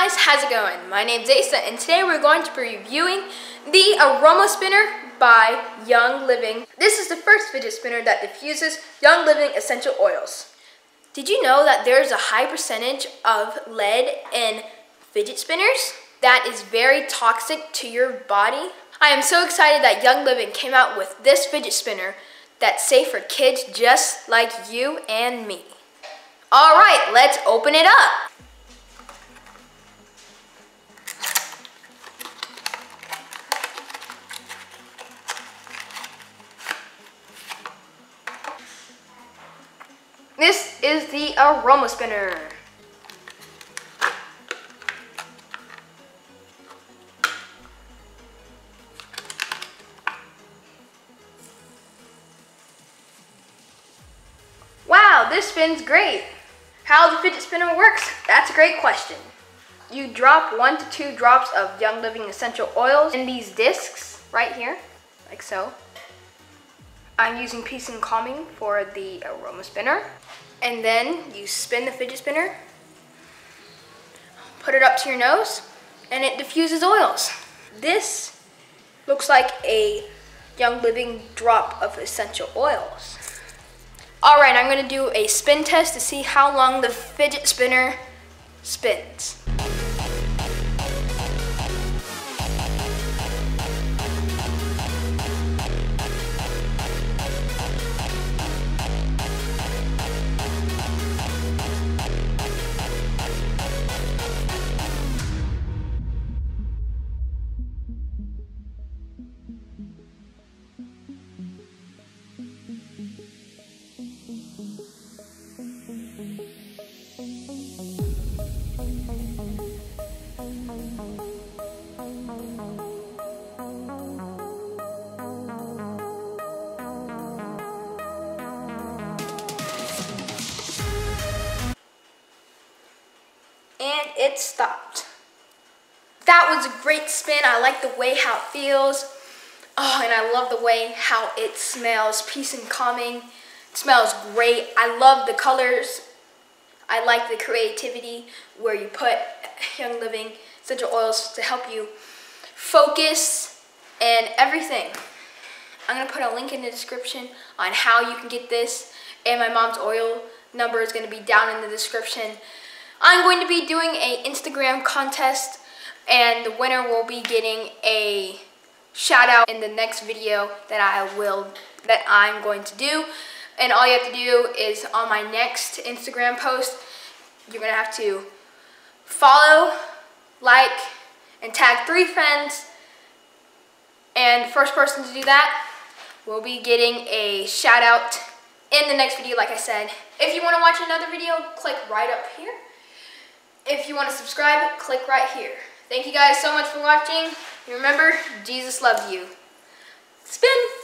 guys, how's it going? My name's Asa and today we're going to be reviewing the AromaSpinner by Young Living. This is the first fidget spinner that diffuses Young Living essential oils. Did you know that there's a high percentage of lead in fidget spinners that is very toxic to your body? I am so excited that Young Living came out with this fidget spinner that's safe for kids just like you and me. All right, let's open it up. This is the AromaSpinner. Wow, this spins great. How the fidget spinner works? That's a great question. You drop 1 to 2 drops of Young Living essential oils in these discs right here, like so. I'm using Peace and Calming for the AromaSpinner. And then you spin the fidget spinner, put it up to your nose, and it diffuses oils. This looks like a Young Living drop of essential oils. All right, I'm gonna do a spin test to see how long the fidget spinner spins. And it stopped. That was a great spin. I like the way how it feels. Oh, and I love the way how it smells. Peace and Calming. It smells great. I love the colors. I like the creativity where you put Young Living essential oils to help you focus and everything. I'm gonna put a link in the description on how you can get this, and my mom's oil number is gonna be down in the description. I'm going to be doing an Instagram contest, and the winner will be getting a shout out in the next video that I'm going to do. And all you have to do is on my next Instagram post, you're gonna have to follow, like, and tag 3 friends. And the first person to do that will be getting a shout out in the next video, like I said. If you wanna watch another video, click right up here. If you want to subscribe, click right here. Thank you guys so much for watching. Remember, Jesus loves you. Spin!